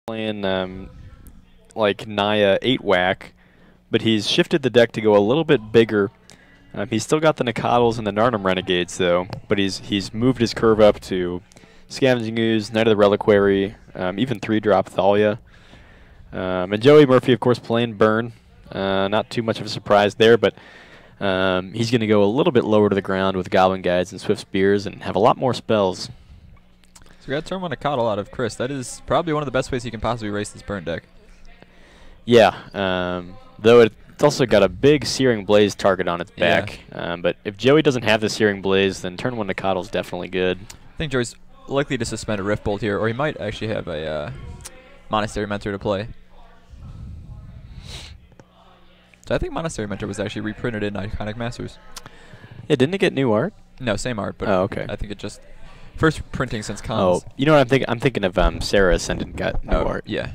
playing like Naya 8-whack, but he's shifted the deck to go a little bit bigger. He's still got the Nicodles and the Narnum Renegades though, but he's moved his curve up to Scavenging Ooze, Knight of the Reliquary, even 3-drop Thalia. And Joey Murphy, of course, playing Burn. Not too much of a surprise there, but he's going to go a little bit lower to the ground with Goblin Guides and Swift Spears and have a lot more spells. So we got to turn one Nicodle out of Chris. That is probably one of the best ways he can possibly race this Burn deck. Yeah, though it's also got a big Searing Blaze target on its back. Yeah. But if Joey doesn't have the Searing Blaze, then turn 1 Nicodle is definitely good. I think Joey's likely to suspend a Rift Bolt here, or he might actually have a Monastery Mentor to play. So I think Monastery Mentor was actually reprinted in Iconic Masters. Yeah, didn't it get new art? No, same art, but okay. I think it just first printing since Comm. Oh, you know what I'm thinking? I'm thinking of Sarah Ascendant got new art. Yeah.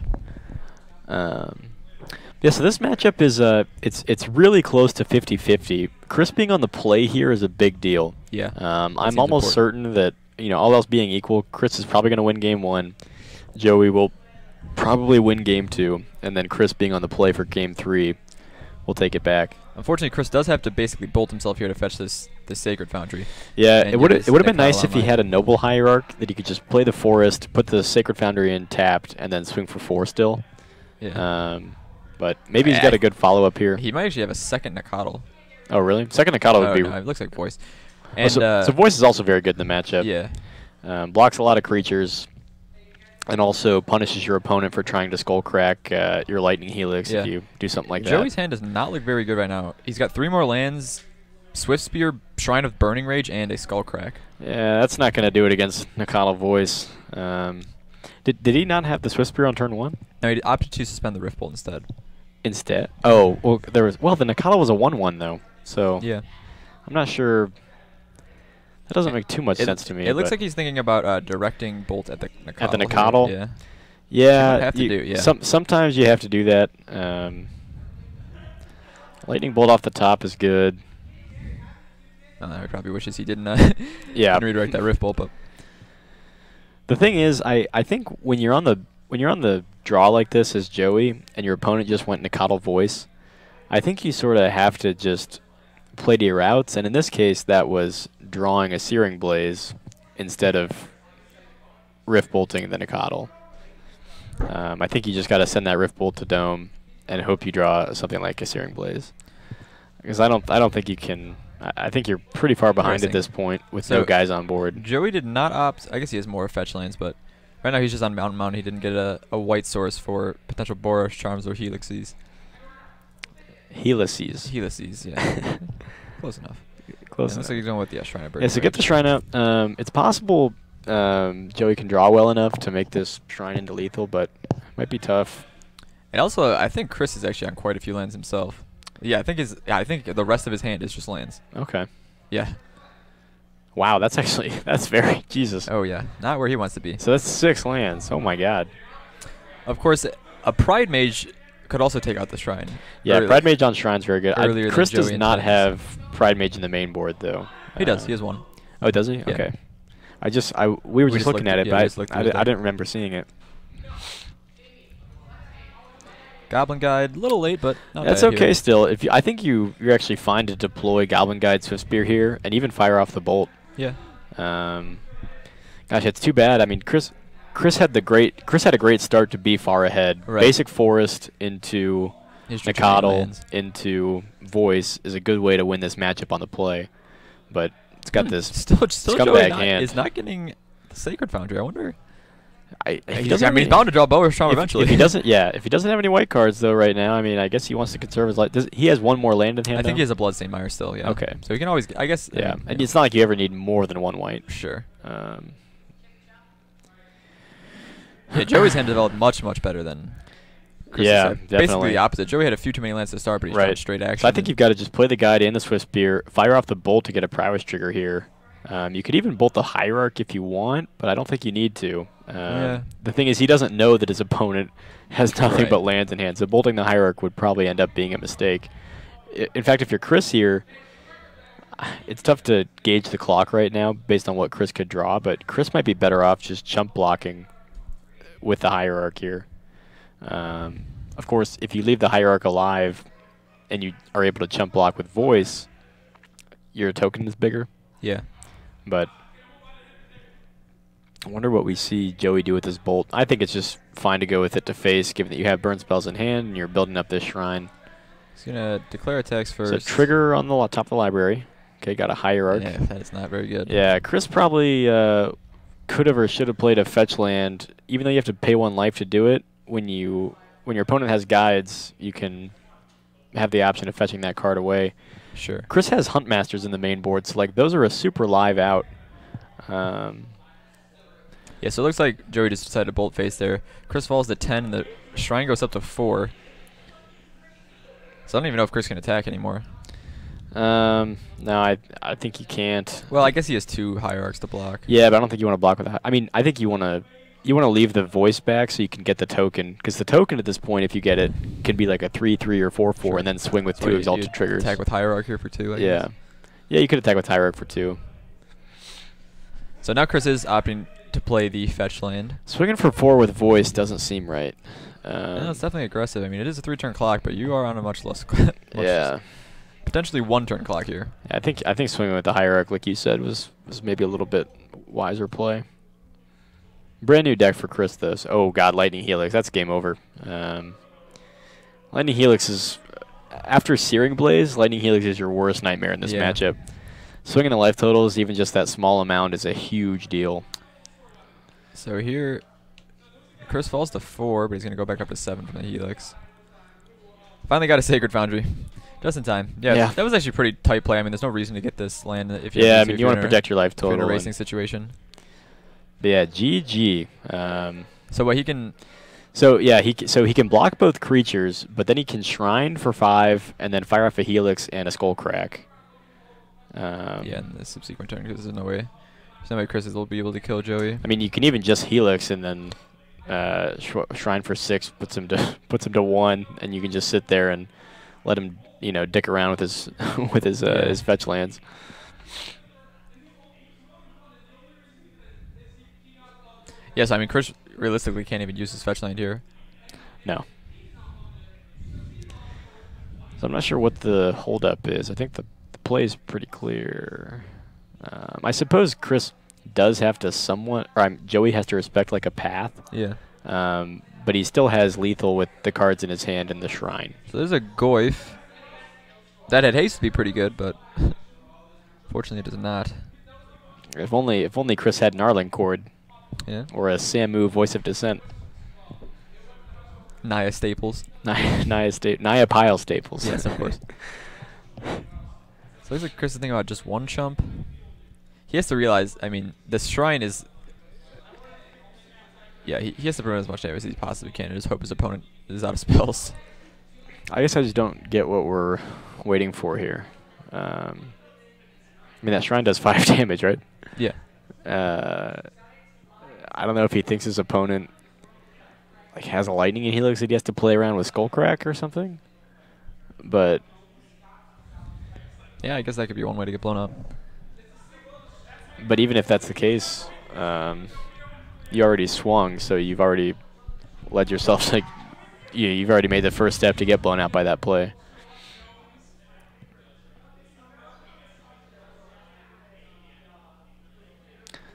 Yeah, so this matchup is it's really close to 50-50. Chris being on the play here is a big deal. Yeah. I'm almost certain that, you know, all else being equal, Chris is probably going to win game 1. Joey will probably win game 2, and then Chris being on the play for game 3 will take it back. Unfortunately, Chris does have to basically bolt himself here to fetch this Sacred Foundry. Yeah, it would have been nice if he had a Noble Hierarch that he could just play the Forest, put the Sacred Foundry in tapped, and then swing for 4 still. Yeah. But maybe he's got a good follow-up here. He might actually have a second Nicodle. Oh, really? Second Nicodle would be... No, it looks like Voice. And so Voice is also very good in the matchup. Yeah. Blocks a lot of creatures, and also punishes your opponent for trying to Skullcrack your Lightning Helix if you do something like that. Joey's hand does not look very good right now. He's got 3 more lands, Swift Spear, Shrine of Burning Rage, and a Skullcrack. Yeah, that's not going to do it against Nicodle Voice. Did he not have the Swift Spear on turn 1? No, he opted to suspend the Rift Bolt instead. Oh, well, the Nicodle was a 1/1 though, so yeah, I'm not sure. That doesn't make too much sense to me. It looks like he's thinking about directing Bolt at the Nicodle. At the Nicodle? Yeah. Yeah. Sometimes you have to do that. Lightning Bolt off the top is good. He probably wishes he didn't. Didn't redirect that Rift Bolt, but the thing is, I think when you're on the draw like this as Joey, and your opponent just went Nicodle Voice, I think you sort of have to just play to your outs, and in this case, that was drawing a Searing Blaze instead of Rift Bolting the Nicodle. I think you just got to send that Rift Bolt to Dome and hope you draw something like a Searing Blaze, because I don't think you can. I think you're pretty far behind at this point with no guys on board. Joey did not opt. I guess he has more fetch lands, but right now he's just on Mountain Mountain. He didn't get a white source for potential Boros, Charms, or Helixes. Helices, yeah. Close enough. Close enough. Looks like he's going with the Shrine of Burning Yeah, so get the Shrine out. It's possible Joey can draw well enough to make this Shrine into lethal, but it might be tough. And also, I think Chris is actually on quite a few lands himself. Yeah, I think the rest of his hand is just lands. Okay. Yeah. Wow, that's very Jesus. Oh yeah, not where he wants to be. So that's 6 lands. Oh my God. Of course, a Pride Mage could also take out the Shrine. Yeah, Pride Mage on Shrine's very good. Chris does not intends. have Pride Mage in the main board though. He does. He has 1. Oh, does he? Yeah. Okay. We were just looking at it, but I didn't remember seeing it. Goblin Guide, a little late, but not that's bad okay here. still. I think you're actually fine to deploy Goblin Guide Swift Spear here and even fire off the Bolt. Yeah. Gosh, it's too bad. I mean, Chris had a great start to be far ahead. Right. Basic Forest into Nicodle into Voice is a good way to win this matchup on the play, but it's got this still scumbag hand. Is not getting the Sacred Foundry. I wonder. He's bound to draw Boros Charm eventually. If he doesn't have any white cards though right now, I mean, I guess he wants to conserve his life. He has 1 more land in hand. I think he has a Bloodstained Mire still. Yeah. Okay. So he can always. I guess. Yeah. And it's not like you ever need more than 1 white. Sure. Yeah, Joey's hand developed much better than Chris's. Yeah, definitely. Basically the opposite. Joey had a few too many lands to start, but he's trying straight action. So I think you've got to just play the Guide and the Swift Spear, fire off the Bolt to get a Prowess trigger here. You could even bolt the Hierarch if you want, but I don't think you need to. The thing is, he doesn't know that his opponent has nothing but lands in hand, so bolting the Hierarch would probably end up being a mistake. In fact, if you're Chris here, it's tough to gauge the clock right now based on what Chris could draw, but Chris might be better off just chump blocking with the Hierarch here. Of course, if you leave the Hierarch alive and you are able to chump block with Voice, your token is bigger. Yeah. But I wonder what we see Joey do with this Bolt. I think it's just fine to go with it to face, given that you have burn spells in hand and you're building up this shrine. He's going to declare attacks first. So trigger on the top of the library. Okay, got a Hierarch. Yeah, that is not very good. Yeah, Chris probably could have or should have played a fetch land, even though you have to pay 1 life to do it. When your opponent has guides, you can have the option of fetching that card away. Sure. Chris has Huntmasters in the main board, so like those are a super live out. Yeah, so it looks like Joey just decided to bolt face there. Chris falls to 10, and the shrine goes up to 4. So I don't even know if Chris can attack anymore. No, I think he can't. Well, I guess he has 2 Hierarchs to block. Yeah, but I don't think you want to block with that. I mean, I think you want to leave the Voice back so you can get the token, because the token at this point, if you get it, can be like a 3/3 or 4/4, Sure. and then swing with So 2 you Exalted Triggers. Attack with Hierarch here for 2. I guess. Yeah, you could attack with Hierarch for 2. So now Chris is opting to play the fetch land. Swinging for 4 with Voice doesn't seem right. No, it's definitely aggressive. I mean, it is a 3-turn clock, but you are on a much less, Yeah. potentially 1-turn clock here. I think swinging with the Hierarch, like you said, was maybe a little bit wiser play. Brand new deck for Chris, though. So, oh God, Lightning Helix. That's game over. Lightning Helix is, after Searing Blaze, Lightning Helix is your worst nightmare in this matchup. Swinging the life totals, even just that small amount, is a huge deal. So here, Chris falls to 4, but he's going to go back up to 7 from the Helix. Finally got a Sacred Foundry. Just in time. Yeah, that was actually a pretty tight play. I mean, there's no reason to get this land if you I mean, you want to protect your life total. If you're in a racing situation. But yeah, GG. So what he can... So yeah, he can block both creatures, but then he can Shrine for 5 and then fire off a Helix and a Skullcrack. Yeah, in the subsequent turn, because there's no way Chris will be able to kill Joey. I mean, you can even just Helix and then Shrine for 6 puts him to 1, and you can just sit there and let him, dick around with his his fetch lands. Yes, I mean Chris realistically can't even use his fetch land here. No. So I'm not sure what the holdup is. I think the play is pretty clear. I suppose Chris does have to Joey has to respect like a path. Yeah. But he still has lethal with the cards in his hand and the Shrine. So there's a Goyf. That had haste to be pretty good, but fortunately it does not. If only Chris had an Arling Cord. Yeah. Or a Samu Voice of Dissent. Naya Staples. Naya Pile Staples. Yes, of course. So looks like Chris is thinking about just 1 chump. He has to realize, I mean, this Shrine is... Yeah, he has to prevent as much damage as he possibly can and just hope his opponent is out of spells. I guess I just don't get what we're waiting for here. I mean, that Shrine does 5 damage, right? Yeah. I don't know if he thinks his opponent has a Lightning and Helix that he has to play around with Skullcrack or something. But yeah, I guess that could be one way to get blown up. But even if that's the case, you already swung, so you've already led yourself you've already made the first step to get blown out by that play.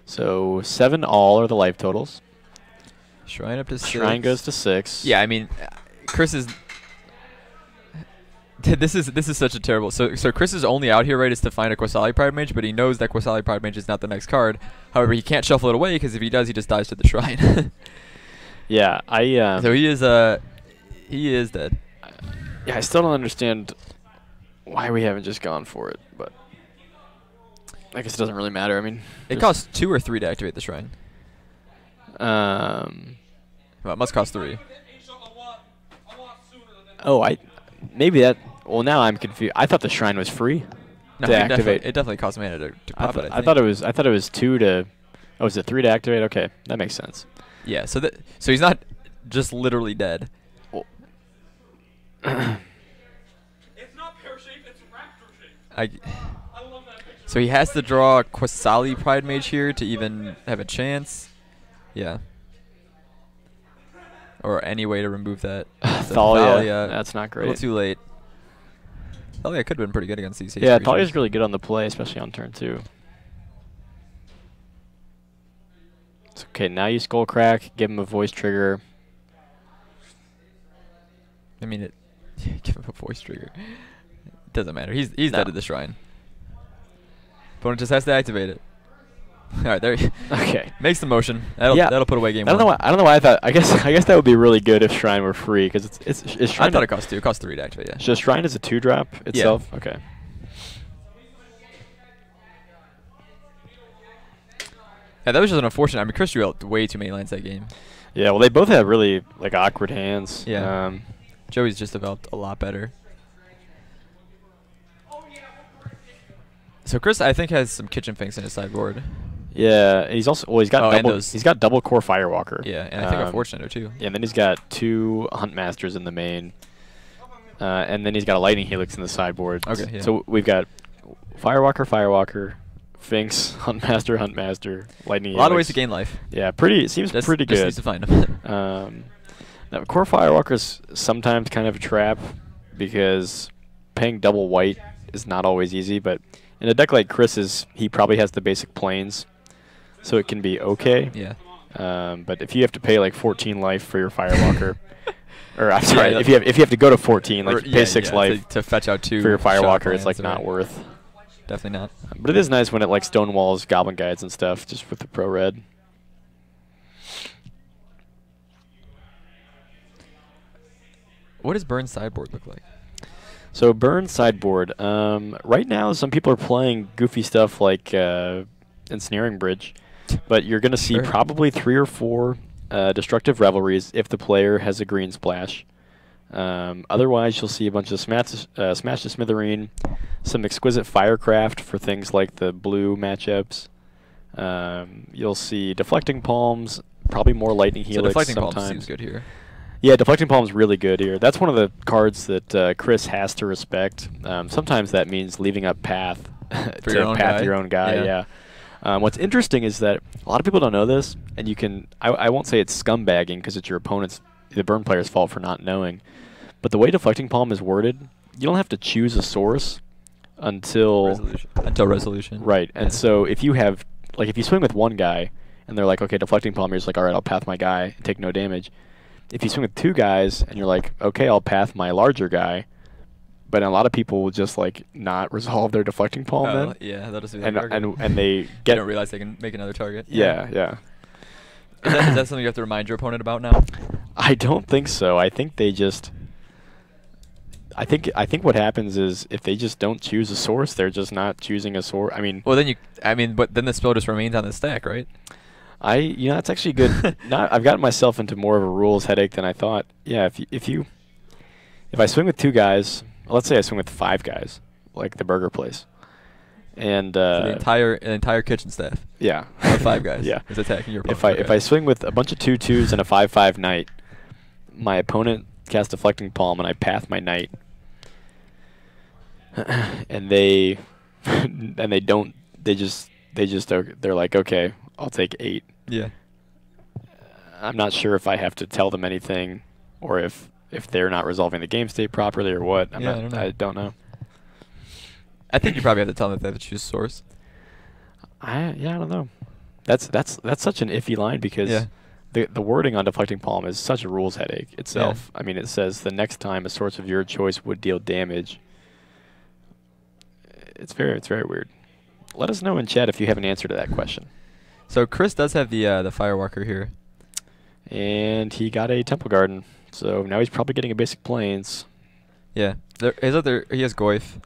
So 7 all are the life totals. Shrine up to 6. Shrine goes to 6. Yeah, I mean, Chris is... This is such a terrible... So Chris is only out here, right, is to find a Qasali Pride Mage, but he knows that Qasali Pride Mage is not the next card. However, he can't shuffle it away, because if he does, he just dies to the Shrine. Yeah, so he is dead. Yeah, I still don't understand why we haven't just gone for it, but I guess it doesn't really matter. I mean, it costs 2 or 3 to activate the Shrine. Well, it must cost 3. Oh, maybe that. Well, now I'm confused. I thought the Shrine was free No, to activate. It definitely costs mana to pop it. I thought it was 2 to. Oh, was it 3 to activate? Okay, that makes sense. Yeah, so he's not just literally dead. Well, it's not pear-shaped, it's raptor-shaped. I love that picture. So he has to draw Qasali Pride Mage here to even have a chance. Yeah. or any way to remove that. Thalia, that's not great. A little too late. Thalia could have been pretty good against these. Yeah, Thalia's really good on the play, especially on turn 2. It's okay, now you skull crack, give him a voice trigger. I mean, give him a voice trigger. It doesn't matter. He's dead at the shrine. Opponent just has to activate it. All right, there. Okay. Makes the motion. That'll put away game 1. I don't know why I thought. I guess that would be really good if Shrine were free, because it's Shrine. I thought it cost 2. It cost 3 to activate. Yeah. So Shrine is a 2-drop itself. Yeah. Okay. Yeah, that was just an unfortunate. I mean, Chris drew out way too many lands that game. Yeah. Well, they both have really like awkward hands. Yeah. Joey's just developed a lot better. So Chris, I think, has some kitchen finks in his sideboard. Yeah, and he's also he's got double core Firewalker. Yeah, and I think a Fortunator too. Yeah, and then he's got 2 Huntmasters in the main, and then he's got a Lightning Helix in the sideboard. Okay. Yeah. So we've got Firewalker, Finks, Huntmaster, Lightning Helix. A lot of ways to gain life. Yeah, it seems pretty good. Just needs to find them. Now, core Firewalker is sometimes kind of a trap because paying double white is not always easy, but in a deck like Chris's, he probably has the basic planes, so it can be okay. Yeah. But if you have to pay like 14 life for your Firewalker, or I'm sorry, if you have to go to 14, like pay 6 life to fetch out 2 for your Firewalker, it's like not worth. Definitely not. But it is nice when it like stonewalls Goblin Guides and stuff, just with the pro red. What does Burns sideboard look like? So Burns sideboard. Right now, some people are playing goofy stuff like Ensnaring Bridge, but you're going to see probably 3 or 4 Destructive Revelries if the player has a green splash. Otherwise, you'll see a bunch of Smash to Smithereen, some Exquisite Firecraft for things like the blue matchups. You'll see Deflecting Palms, probably more Lightning Helix Deflecting sometimes. Palms seems good here. Yeah, Deflecting Palm's really good here. That's one of the cards that Chris has to respect. Sometimes that means leaving up path for your own guy. Yeah. What's interesting is that a lot of people don't know this, and you can. I won't say it's scumbagging because it's your opponent's, the burn player's fault for not knowing. But the way Deflecting Palm is worded, you don't have to choose a source until resolution. Right, and so if you have, like, if you swing with one guy, and they're like, okay, Deflecting Palm, you're just like, all right, I'll path my guy and take no damage. If you swing with 2 guys and you're like, okay, I'll path my larger guy, but a lot of people will just like not resolve their Deflecting Palm then. Yeah, that'll just be and they get. They don't realize they can make another target. Yeah. Is that something you have to remind your opponent about now? I don't think so. I think they just. I think what happens is if they just don't choose a source, they're just not choosing a source. I mean. Well, but then the spell just remains on the stack, right? That's actually good. I've gotten myself into more of a rules headache than I thought. Yeah, if I swing with 2 guys, let's say I swing with 5 guys, like the burger place, and the entire kitchen staff. Yeah, 5 guys. Yeah, is attacking your opponent. If I swing with a bunch of 2/2s and a 5/5 knight, my opponent casts Deflecting Palm and I path my knight, and they're like, okay, I'll take 8. Yeah. I'm not sure if I have to tell them anything, or if they're not resolving the game state properly, or what. I don't know. I think you probably have to tell them that they have to choose source. I don't know. That's such an iffy line because the wording on Deflecting Palm is such a rules headache itself. Yeah. I mean, it says the next time a source of your choice would deal damage. It's very weird. Let us know in chat if you have an answer to that question. So Chris does have the Firewalker here. And he got a Temple Garden. So now he's probably getting a basic Plains. Yeah. He has Goyf.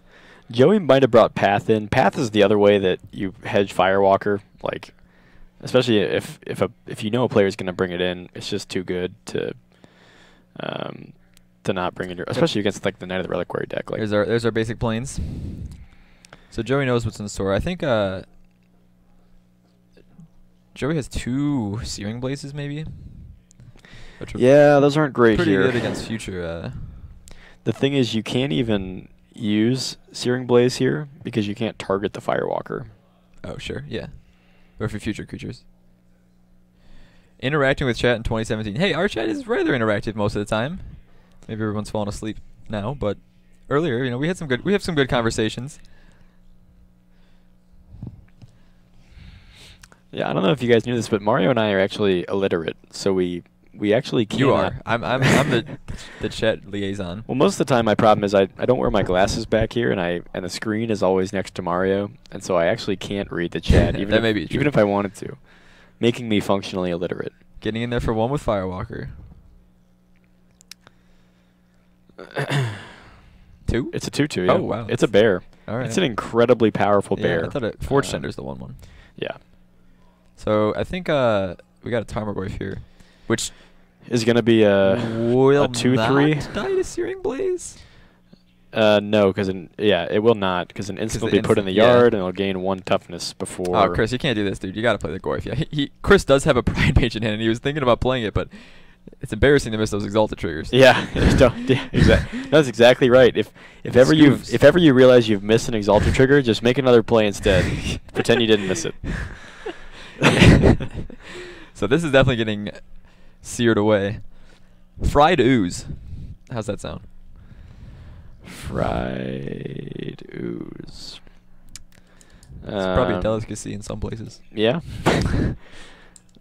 Joey might have brought Path in. Path is the other way that you hedge Firewalker. Like, especially if you know a player's going to bring it in, it's just too good to not bring it, especially against like the Knight of the Reliquary deck. Like, there's our basic Plains. So Joey knows what's in store. I think Joey has 2 Searing Blazes, maybe. Yeah, those aren't great pretty here. Pretty good against future. The thing is, you can't even use Searing Blaze here because you can't target the Firewalker. Oh, sure, yeah. Or for future creatures. Interacting with chat in 2017. Hey, our chat is rather interactive most of the time. Maybe everyone's falling asleep now, but earlier, we have some good conversations. Yeah, I don't know if you guys knew this, but Mario and I are actually illiterate, so we actually cannot. You are. I'm the chat liaison. Well, most of the time my problem is I don't wear my glasses back here, and the screen is always next to Mario, and so I actually can't read the chat even if I wanted to, making me functionally illiterate. Getting in there for one with Firewalker. 2? It's a 2/2. Yeah. Oh wow. It's a bear. All right. It's an incredibly powerful bear. I thought Forge Tender's the 1/1. Yeah. So I think we got a Tarmogoyf here, which is going to be a 2/3. Not die to Searing Blaze? No, because it will not, because an instant will be put in the yard, and it'll gain 1 toughness before. Oh, Chris, you can't do this, dude. You got to play the Goyf. Yeah, Chris does have a Pride Mage in hand, and he was thinking about playing it, but it's embarrassing to miss those Exalted triggers. Yeah, exactly. That's exactly right. If ever you realize you've missed an Exalted trigger, just make another play instead. Pretend you didn't miss it. So this is definitely getting seared away. Fried Ooze. How's that sound? Fried Ooze. It's probably a delicacy in some places. Yeah.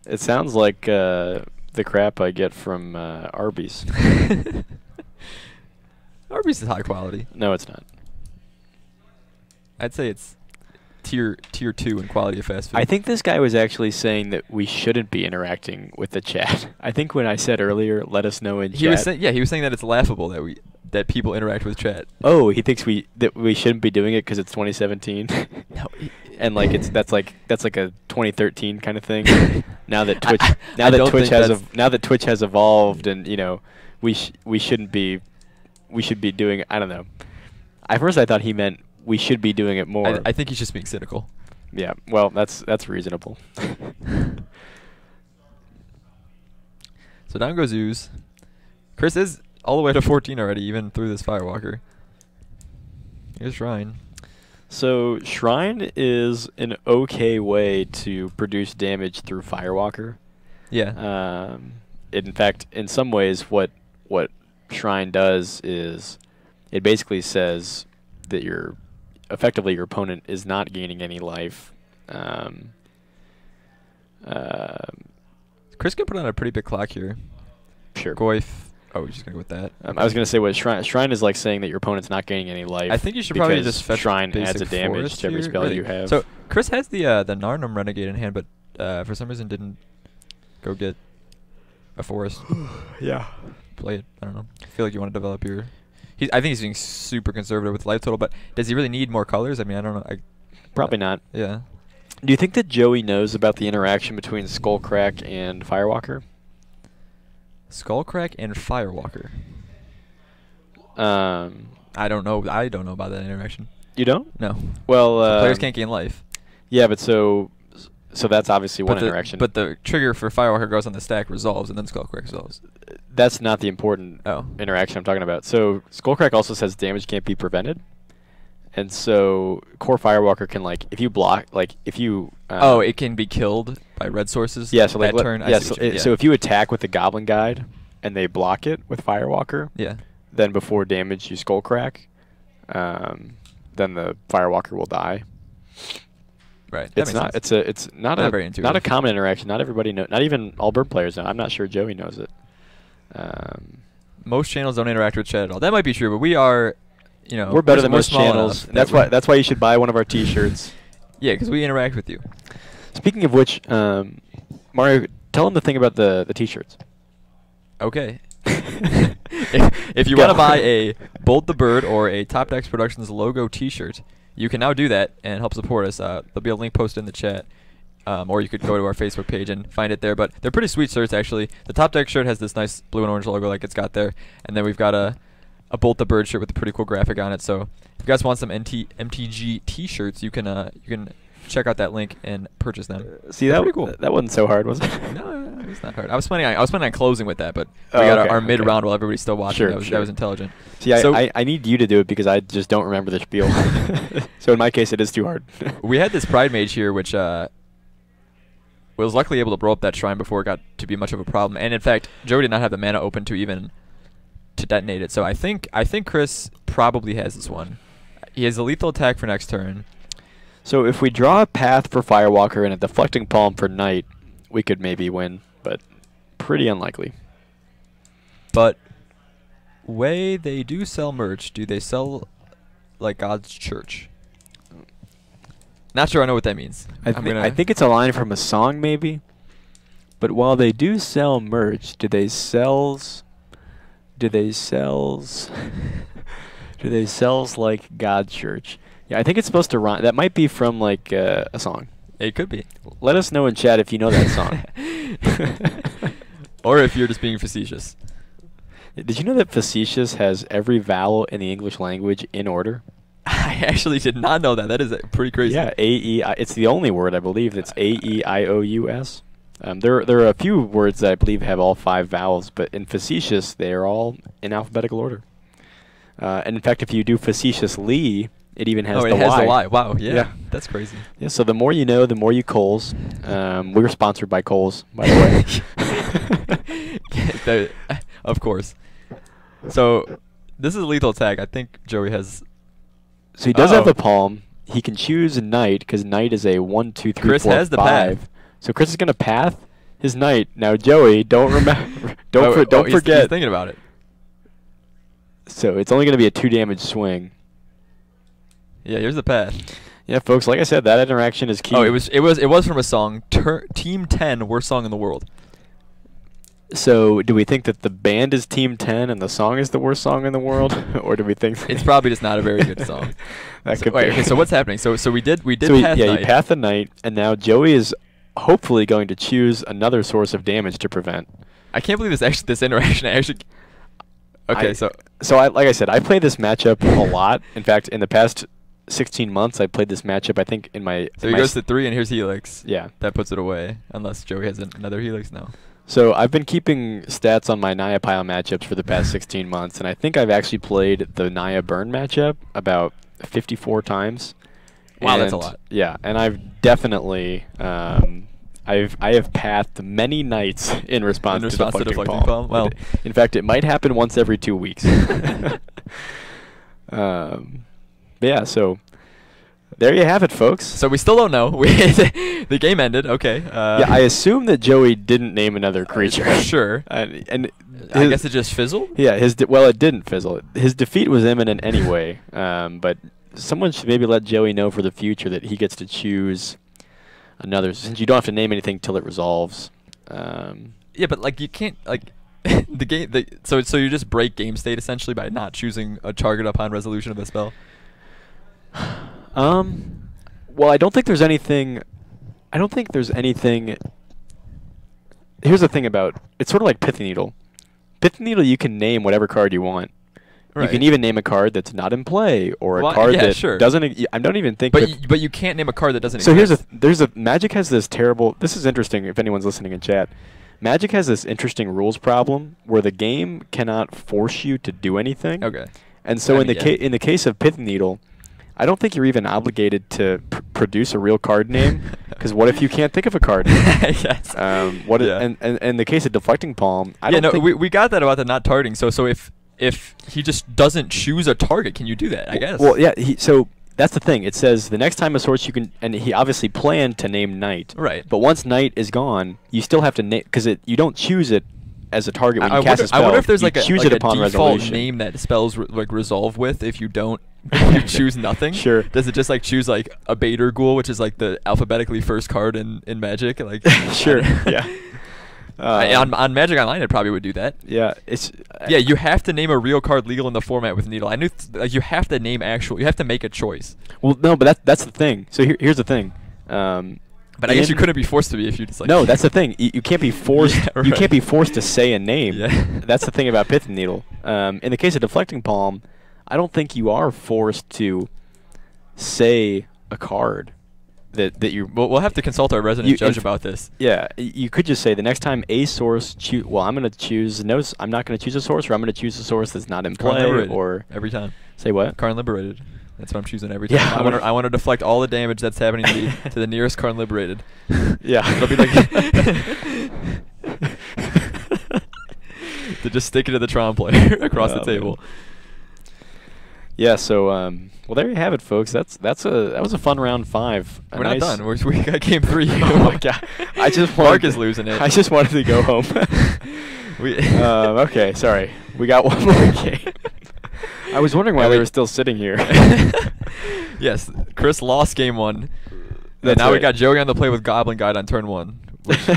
It sounds like the crap I get from Arby's. Arby's is high quality. No, it's not. I'd say it's tier 2 in quality of fast food. I think this guy was actually saying that we shouldn't be interacting with the chat. I think when I said earlier, let us know in chat. He was saying that it's laughable that people interact with chat. Oh, he thinks that we shouldn't be doing it because it's 2017. No, and that's like a 2013 kind of thing. Now that Twitch has evolved, and we should be doing it. I don't know. At first I thought he meant we should be doing it more. I think he's just being cynical. Yeah, well, that's reasonable. So down goes Ooze. Chris is all the way to 14 already, even through this Firewalker. Here's Shrine. So Shrine is an okay way to produce damage through Firewalker. Yeah. In fact, in some ways, what Shrine does is it basically says that effectively your opponent is not gaining any life. Chris can put on a pretty big clock here. Sure. Goyf. Oh, we're just going to go with that. I was going to say what Shrine is like saying that your opponent's not gaining any life. I think you should probably just fetch Shrine adds a damage to every spell you have. So Chris has the Narnum Renegade in hand, but for some reason didn't go get a forest. Yeah. Play it. I don't know. I feel like you want to develop your... I think he's being super conservative with life total, but does he really need more colors? I mean, I don't know. Probably not. Yeah. Do you think that Joey knows about the interaction between Skullcrack and Firewalker? Skullcrack and Firewalker. I don't know. I don't know about that interaction. You don't? No. Well, so players can't gain life. Yeah, but so that's obviously one interaction. But the trigger for Firewalker goes on the stack, resolves, and then Skullcrack resolves. That's not the important interaction I'm talking about. So Skullcrack also says damage can't be prevented. And so core Firewalker can, like, if you block, like, if you... it can be killed by red sources yeah, so like, that turn? So if you attack with the Goblin Guide and they block it with Firewalker, then before damage you Skullcrack, then the Firewalker will die. Right. It's not a common interaction. Not everybody knows. Not even all bird players know. I'm not sure Joey knows it. Most channels don't interact with chat at all. That might be true, but we are... we're better than most channels. That's why you should buy one of our T-shirts. Yeah, because we interact with you. Speaking of which, Mario, tell them the thing about the T-shirts. Okay. if you want to buy a Bolt the Bird or a Top Decks Productions logo T-shirt, you can now do that and help support us. There'll be a link posted in the chat. Or you could go to our Facebook page and find it there. But they're pretty sweet shirts, actually. The Top Deck shirt has this nice blue and orange logo like it's got there. And then we've got a Bolt the Bird shirt with a pretty cool graphic on it. So if you guys want some MTG T-shirts, you can check out that link and purchase them. See, that's pretty cool. That wasn't so hard, was it? No, it's not hard. I was planning on closing with that, but we got our mid-round while everybody's still watching. That was intelligent. See, I need you to do it because I just don't remember the spiel. So in my case, it is too hard. We had this Pride Mage here, which was luckily able to blow up that shrine before it got to be much of a problem. And in fact, Joey did not have the mana open to even to detonate it. So I think Chris probably has this one. He has a lethal attack for next turn. So if we draw a path for Firewalker and a deflecting palm for Knight, we could maybe win, but pretty unlikely. But way they do sell merch, do they sell like God's Church? Not sure I know what that means. I think it's a line from a song maybe. But while they do sell merch, do they sells like God's Church? Yeah, I think it's supposed to rhyme. That might be from like a song. It could be. Let us know in chat if you know that song. Or if you're just being facetious. Did you know that facetious has every vowel in the English language in order? I actually did not know that. That is pretty crazy. Yeah, A-E-I. It's the only word, I believe, that's A-E-I-O-U-S. There are a few words that I believe have all 5 vowels, but in facetious, they are all in alphabetical order. And in fact, if you do facetiously, it even has the Y. Oh, it has the Y. Wow, yeah. That's crazy. Yeah, so the more you know, the more you Kohl's. We were sponsored by Kohl's, by the way. Of course. So, this is a lethal attack. I think Joey has... So he does have the palm. He can choose a Knight, because Knight is a 1, 2, 3, Chris 4, has the 5. path. So Chris is going to path his Knight. Now, Joey, don't remember. don't forget. He's thinking about it. So it's only going to be a 2 damage swing. Yeah, here's the path. Yeah, folks. Like I said, that interaction is key. Oh, it was from a song. Team 10, worst song in the world. So do we think that the band is Team 10 and the song is the worst song in the world, or do we think it's probably just not a very good song? That could be. Okay, so what's happening? So we did path yeah, Knight. you path the Knight, and now Joey is hopefully going to choose another source of damage to prevent. I can't believe this interaction actually. Okay, so like I said, I play this matchup a lot. In fact, in the past 16 months, I played this matchup. I think in my he goes to 3, and here's Helix. Yeah, that puts it away. Unless Joey has another Helix now. So I've been keeping stats on my Naya pile matchups for the past 16 months, and I think I've actually played the Naya burn matchup about 54 times. Wow, that's a lot. Yeah, and I've definitely I have pathed many Knights in response to deflecting palm. Well, in fact, it might happen once every 2 weeks. But yeah, so there you have it, folks. So we still don't know. The game ended. Okay. Yeah, I assume that Joey didn't name another creature. Sure. And I guess it just fizzled? Yeah, well, it didn't fizzle. His defeat was imminent anyway. But someone should maybe let Joey know for the future that he gets to choose another, since you don't have to name anything till it resolves. Yeah, but like you can't like so you just break game state essentially by not choosing a target upon resolution of a spell. Well, I don't think there's anything. Here's the thing about it's sort of like Pithy Needle. Pithy Needle, you can name whatever card you want. Right. You can even name a card that's not in play, or a card that doesn't. I don't even think. But you can't name a card that doesn't. So there's a Magic has this terrible. This is interesting if anyone's listening in chat. Magic has this interesting rules problem where the game cannot force you to do anything. Okay. And so in the case of Pithy Needle, I don't think you're even obligated to produce a real card name, because what if you can't think of a card name? Yes. And in the case of Deflecting Palm, we got that about the not targeting. So if he just doesn't choose a target, can you do that? I guess. Well, yeah. So that's the thing. It says the next time a source you can, and he obviously planned to name Knight. Right. But once Knight is gone, you still have to name, because you don't choose it as a target when you cast a spell. I wonder if there's like a default resolution name that spells resolve with if you don't. You choose nothing. Sure. Does it just like choose like a Bader Ghoul, which is like the alphabetically first card in Magic? Like sure. Yeah. On Magic Online, it probably would do that. Yeah. You have to name a real card legal in the format with Needle. I knew you have to name you have to make a choice. Well, no, but that's the thing. So here's the thing. But I guess you couldn't be forced to be if you just like. No, that's the thing. You can't be forced. Yeah, right. You can't be forced to say a name. Yeah. That's the thing about Pithy Needle. In the case of Deflecting Palm, I don't think you are forced to say a card that you. We'll have to consult our resident judge about this. Yeah, you could just say the next time a source well, I'm going to choose I'm not going to choose a source, or I'm going to choose a source that's not in play, or every time. Say what? Card liberated. That's what I'm choosing every time. Yeah, I want to deflect all the damage that's happening to the nearest card liberated. Yeah. It'll be like to just stick it to the Tron player across the table. Man. Yeah. So, well, there you have it, folks. That was a fun round 5. We're not done. We got game 3. Oh my god! Mark is losing it. I just wanted to go home. Okay, sorry. We got one more game. I was wondering why they were still sitting here. Yes, Chris lost game 1. That's now we right. got Joey on the play with Goblin Guide on turn 1,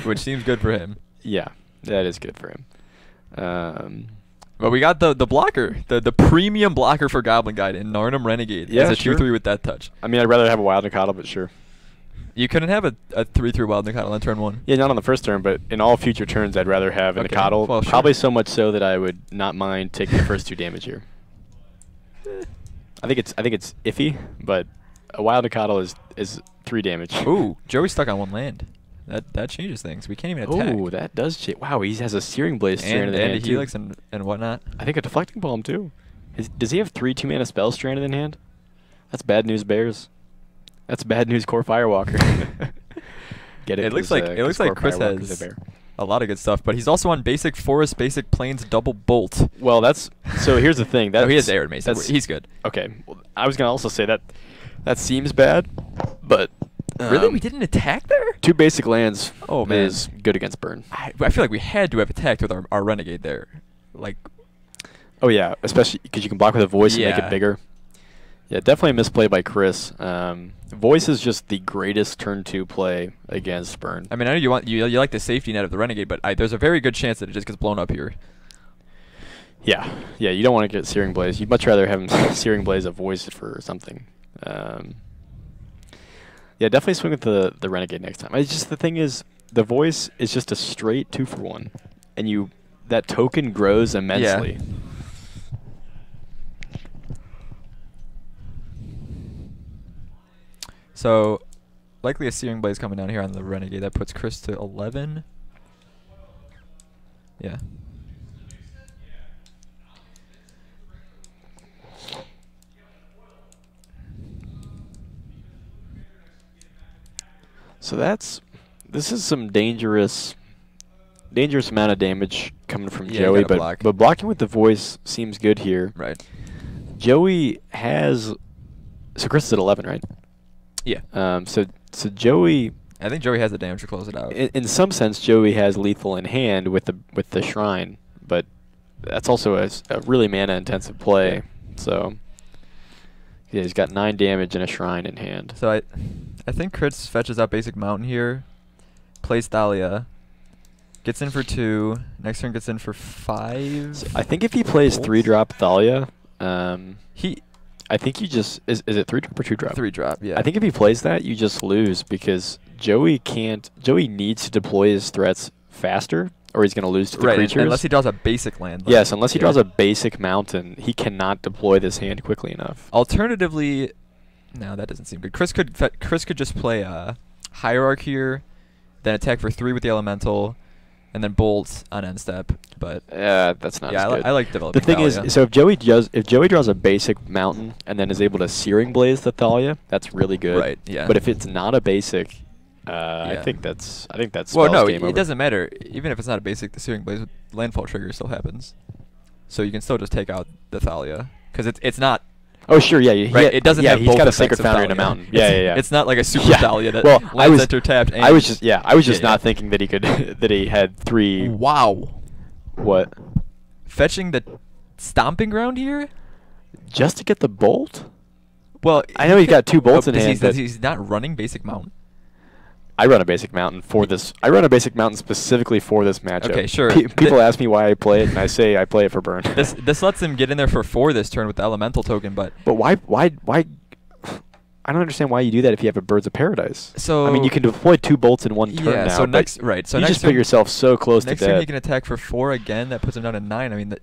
which seems good for him. Yeah, that is good for him. But we got the blocker, the premium blocker for Goblin Guide in Narnum Renegade. Yeah, as a sure. 2/3 with that touch. I mean, I'd rather have a Wild Nikado, but sure. You couldn't have a 3/3 Wild Nikado on turn 1. Yeah, not on the first turn, but in all future turns, I'd rather have a Okay, Nikado. well, sure. Probably so much so that I would not mind taking the first 2 damage here. I think it's iffy, but a Wild Nikado is 3 damage. Ooh, Joey's stuck on 1 land. That changes things. We can't even attack. Ooh, that does change. Wow, he has a Searing Blaze stranded and in a hand, Helix too. and whatnot. I think a Deflecting Palm, too. Does he have 3 2-mana spells stranded in hand? That's bad news, Bears. That's bad news, Core Firewalker. Get it? It looks like Chris has a lot of good stuff, but he's also on basic forest, basic plains, double bolt. Well, so here's the thing. Oh, he has Arid Mason. He's good. Okay. Well, I was gonna also say that seems bad, but Really? We didn't attack there? 2 basic lands Oh, man. is good against burn. I feel like we had to have attacked with our Renegade there. Like, Oh yeah, especially because you can block with a voice and make Yeah. it bigger. Yeah, definitely a misplay by Chris. Voice is just the greatest turn 2 play against burn. I mean, I know you like the safety net of the Renegade, but there's a very good chance that it just gets blown up here. Yeah, you don't want to get Searing Blaze. You'd much rather have him Searing Blaze a voice for something. Yeah, definitely swing with the Renegade next time. It's just the thing is, the voice is just a straight 2-for-1, and that token grows immensely. Yeah. So, likely a Searing Blaze coming down here on the Renegade. That puts Chris to 11. Yeah. So this is some dangerous amount of damage coming from Yeah, you Joey, gotta block. but blocking with the voice seems good here. Right. Joey has, so Chris is at 11, right? Yeah. So Joey, I think Joey has the damage to close it out. in some sense, Joey has lethal in hand with the shrine, but that's also a really mana intensive play. Yeah. So yeah, he's got 9 damage and a shrine in hand. So I think Chris fetches out basic mountain here, plays Thalia, gets in for 2. Next turn gets in for 5. So I think if he plays Bolts? 3-drop Thalia, I think you just is it 3-drop or 2-drop? 3-drop, yeah. I think if he plays that, you just lose because Joey needs to deploy his threats faster, or he's going to lose to the right, creatures. unless he draws a basic land. Yes, unless he draws a basic mountain, he cannot deploy this hand quickly enough. Alternatively, no, that doesn't seem good. Chris could just play Hierarch here, then attack for 3 with the Elemental, and then Bolt on end step. But that's not. yeah, as good. I like developing. The thing Thalia. is, so if Joey draws a basic mountain and then is able to Searing Blaze the Thalia, that's really good. Right, yeah. But if it's not a basic, Yeah. I think that's well, no, game over. it doesn't matter. Even if it's not a basic, the Searing Blaze with landfall trigger still happens. So you can still just take out the Thalia because it's not. Oh sure, yeah, Right, it doesn't have he's both got a effects Sacred of Foundry and a Thalia. mountain. Yeah. It's not like a super Yeah. Thalia that Well, lands enter tapped. And I was just Yeah, not thinking that he could that he had 3. Wow. What? Fetching the Stomping Ground here? Just to get the bolt? Well, I know he's got 2 bolts in hand. But He's not running basic mountain. I run a basic mountain for this. I run a basic mountain specifically for this matchup. Okay, sure. People ask me why I play it, and I say I play it for burn. This lets him get in there for 4 this turn with the Elemental token, but why? I don't understand why you do that if you have a Birds of Paradise. So I mean, you can deploy 2 bolts in one turn yeah. now. So but next, right? So you next just turn, put yourself so close next to turn death. he can attack for 4 again. That puts him down to 9. I mean,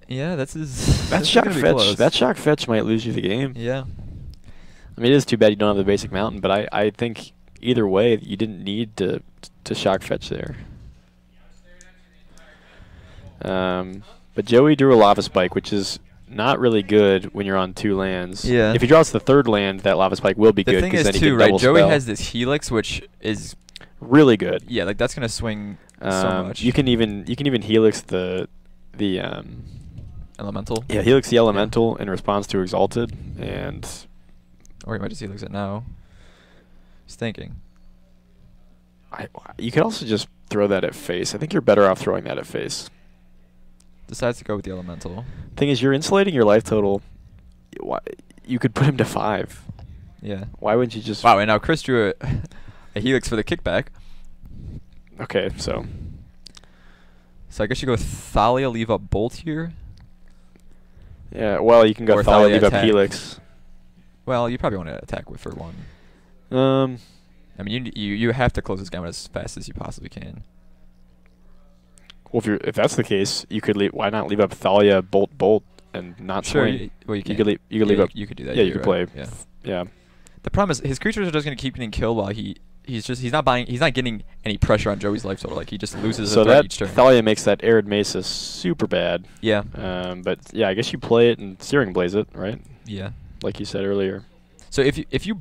yeah, that's his. That shock fetch. That shock fetch might lose you the game. Yeah. I mean, it is too bad you don't have the basic mountain, but I think either way you didn't need to shock fetch there. But Joey drew a Lava Spike, which is not really good when you're on 2 lands. Yeah. If he draws the 3rd land, that Lava Spike will be The good. thing 'Cause is then he too, can right? double Joey spell. has this Helix, which is really good. yeah, like that's gonna swing so much. You can even Helix the Elemental. Yeah, Helix the Elemental in response to Exalted, and or he might just Helix it now. He's thinking. You could also just throw that at face. I think you're better off throwing that at face. Decides to go with the Elemental. Thing is, you're insulating your life total. You could put him to 5. Yeah. Why wouldn't you just... Wow, and now Chris drew a Helix for the kickback. Okay, so... So I guess you go with Thalia, leave up Bolt here. Yeah, well, you can go Or Thalia, Thalia leave up attack. Helix. Well, you probably want to attack with for 1. Um... I mean, you have to close this game as fast as you possibly can. Well, if that's the case, you could leave. Why not leave up Thalia, Bolt, and not Sure. swing? Well, you can. You could leave up. You could do that. Yeah, you could play. Yeah. Yeah. The problem is his creatures are just going to keep getting killed while he's not getting any pressure on Joey's life total. Like he just loses So a threat that each turn. Thalia makes that Arid Mesa super bad. Yeah. But yeah, I guess you play it and Searing Blaze it, right? Yeah. Like you said earlier. So if you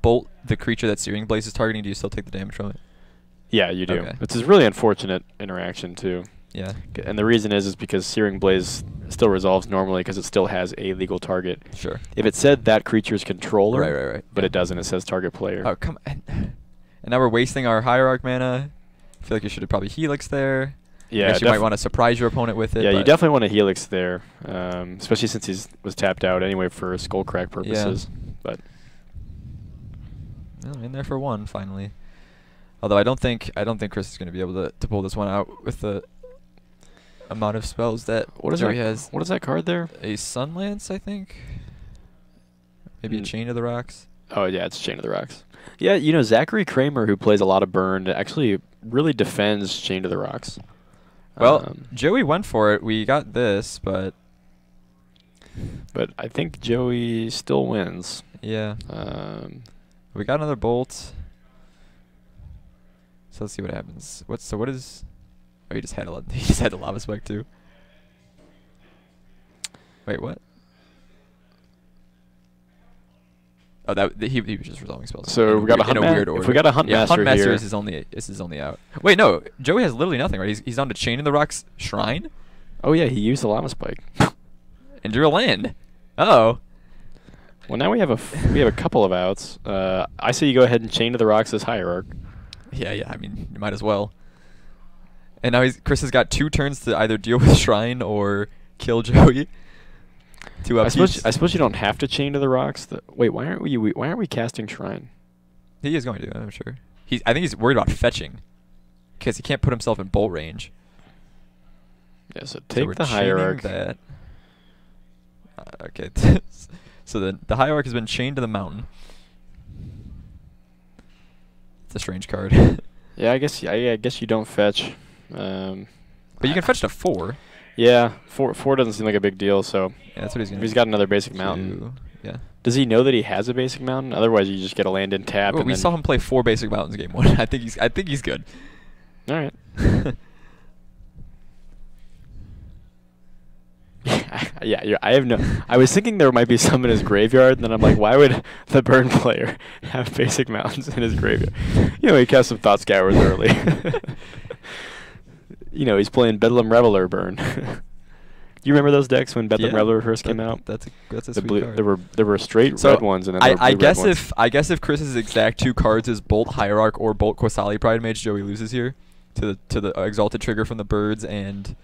bolt the creature that Searing Blaze is targeting, do you still take the damage from it? Yeah, you do. Okay. It's a really unfortunate interaction too. Yeah. And the reason is because Searing Blaze still resolves normally because it still has a legal target. Sure. If it said that creature's controller, Right. but it doesn't, it says target player. Oh, come on. And now we're wasting our Hierarch mana. I feel like you should have probably Helix there. Yeah, I guess you might want to surprise your opponent with it. Yeah, you but definitely want a Helix there, especially since he was tapped out anyway for Skullcrack purposes. But well, in there for 1 finally. Although I don't think Chris is going to be able to pull this one out with the amount of spells that Joey has. What is that card there? A Sunlance, I think. Maybe a Chain of the Rocks. Oh yeah, it's Chain of the Rocks. Yeah, you know Zachary Kramer, who plays a lot of Burn, actually really defends Chain of the Rocks. Well, Joey went for it. We got this, but I think Joey still wins. yeah. We got another Bolt. So let's see what happens. What is? Oh, he just had the Lava Spike too. Wait, what? Oh, he was just resolving spells. So we got a Hunt weird order. If we got a Hunt Master Hunt Master here, is his only out. Wait, no, Joey has literally nothing, right? He's on to Chain in the Rocks Shrine. Oh yeah, he used the Lava Spike. And drew a land. Uh-oh. Well, now we have a couple of outs. I say you go ahead and Chain of the Rocks as Hierarch. Yeah. I mean, you might as well. And now Chris has got 2 turns to either deal with Shrine or kill Joey. 2 upkeeps. I suppose you don't have to Chain to the Rocks. Wait, why aren't we casting Shrine? He is going to, I'm sure. I think he's worried about fetching because he can't put himself in bolt range. Yeah, so So take we're the chaining Hierarch. that. Okay. So the Hierarch has been chained to the mountain. It's a strange card. Yeah, I guess you don't fetch. But you can fetch to 4. Yeah, 4 doesn't seem like a big deal. So Yeah, that's what he's if gonna. he's got another basic mountain. Yeah. Does he know that he has a basic mountain? Otherwise, you just get a land in tap. Well, and we then saw him play 4 basic mountains game 1. I think he's good. All right. Yeah, I was thinking there might be some in his graveyard, and then I'm like, why would the Burn player have basic mountains in his graveyard? He cast some Thought Scours early. He's playing Bedlam Reveler Burn. You remember those decks when Bedlam Reveler first came out? That's a sweet card. There were straight red ones, and then I blue red guess ones. I guess if Chris's exact 2 cards is Bolt Hierarch or Bolt Qasali Pride Mage, Joey loses here to the Exalted Trigger from the birds and.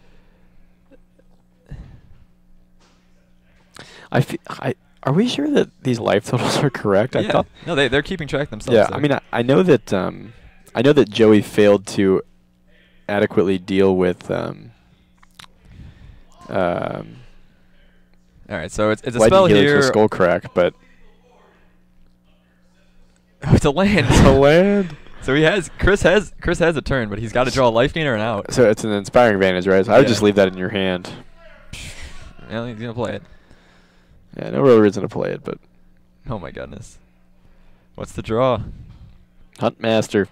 Are we sure that these life totals are correct? Yeah. No, they're keeping track themselves. Yeah, though. I mean, I know that Joey failed to adequately deal with. All right, so it's a Lightning spell Helix here. with Skullcrack, but it's a land. It's a land. So Chris has a turn, but he's got to draw a life gain or an out. So it's an Inspiring Advantage, right? So I would just leave that in your hand. Yeah, he's gonna play it. Yeah, no real reason to play it, but Oh my goodness. What's the draw? Hunt Master.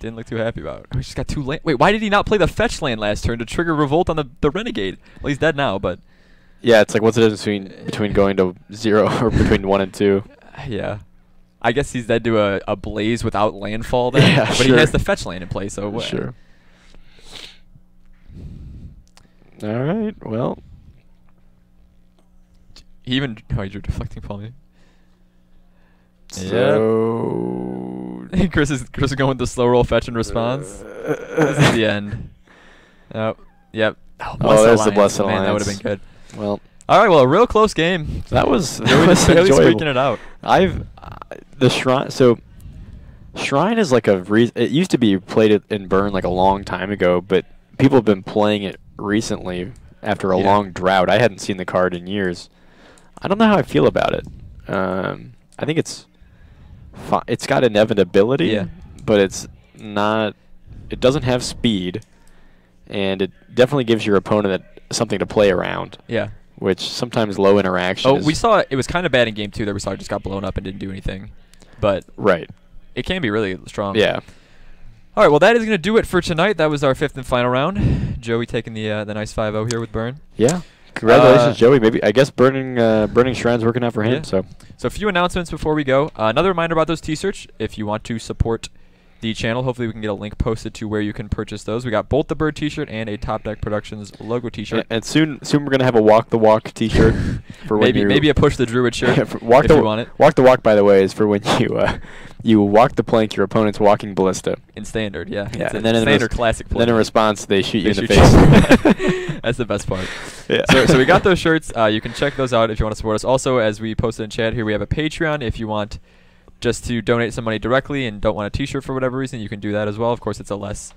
didn't look too happy about. Oh, he just got 2 land. Wait, why did he not play the fetch land last turn to trigger revolt on the Renegade? Well, he's dead now, but Yeah, it's like what's the difference between going to 0 or between 1 and 2? yeah. I guess he's dead to a Blaze without landfall then. Yeah, but sure. he has the fetch land in play, so what? Sure. All right. Well. He even he drew deflecting palm. So. Yeah. Chris is going with the slow roll fetch and response. This is the end. Oh, yep. Oh, there's the Blessed Man, Alliance. that would have been good. Well. All right, well, a real close game. That was Really enjoyable. squeaking it out. The Shrine. So Shrine is like it used to be played in Burn like a long time ago, but people have been playing it recently after a long drought. I hadn't seen the card in years. I don't know how I feel about it. I think it's got inevitability, but it's not. It doesn't have speed, and it definitely gives your opponent something to play around. Yeah. Which sometimes low interaction. Oh, we saw it was kind of bad in game 2 that we saw it just got blown up and didn't do anything, but it can be really strong. Yeah. All right, well, that is going to do it for tonight. That was our 5th and final round. Joey taking the nice 5-0 here with Burn. Yeah. Congratulations, Joey. Maybe I guess burning Shrine's working out for him. Yeah. So a few announcements before we go. Another reminder about those T-shirts. If you want to support the channel, hopefully we can get a link posted to where you can purchase those. We got both the Bird T-shirt and a Top Deck Productions logo T-shirt. And soon we're gonna have a Walk the Walk T-shirt for maybe a Push the Druid shirt if you want it. Walk the Walk, by the way, is for when you walk the plank, your opponent's walking ballista. In standard, yeah. And then standard classic play. Then in response, they shoot you in the face. That's the best part. Yeah. So we got those shirts. You can check those out if you want to support us. Also, as we posted in chat here, we have a Patreon. If you want just to donate some money directly and don't want a T-shirt for whatever reason, you can do that as well. Of course, it's a less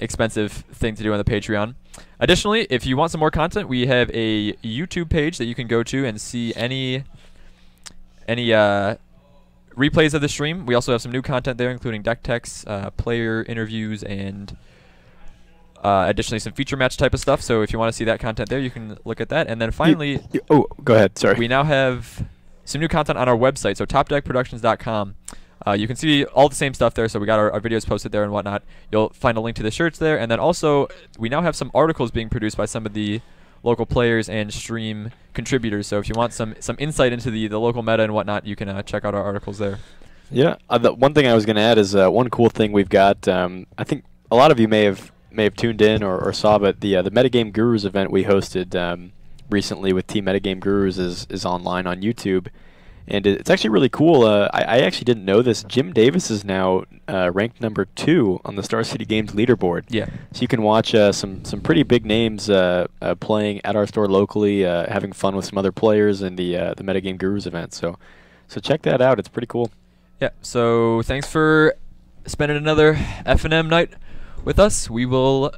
expensive thing to do on the Patreon. Additionally, if you want some more content, we have a YouTube page that you can go to and see any replays of the stream. We also have some new content there, including deck techs, player interviews, and additionally some feature match type of stuff. So if you want to see that content there, you can look at that. And then finally, go ahead. Sorry. We now have some new content on our website, so topdeckproductions.com. You can see all the same stuff there, so we got our videos posted there and whatnot. You'll find a link to the shirts there, and then also we now have some articles being produced by some of the local players and stream contributors. So if you want some insight into the local meta and whatnot, you can check out our articles there. Yeah. The one thing I was going to add is one cool thing we've got. I think a lot of you may have tuned in or saw, but the Metagame Gurus event we hosted recently with Team Metagame Gurus is online on YouTube, and it's actually really cool. I actually didn't know this. Jim Davis is now ranked number 2 on the Star City Games leaderboard. Yeah. So you can watch some pretty big names playing at our store locally, having fun with some other players in the Metagame Gurus event. So check that out. It's pretty cool. Yeah. So thanks for spending another FNM night with us. We will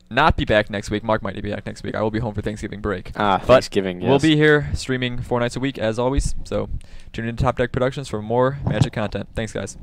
not be back next week. Mark might be back next week. I will be home for Thanksgiving break. Thanksgiving, yes. We'll be here streaming 4 nights a week as always. So tune in to Top Deck Productions for more Magic content. Thanks, guys.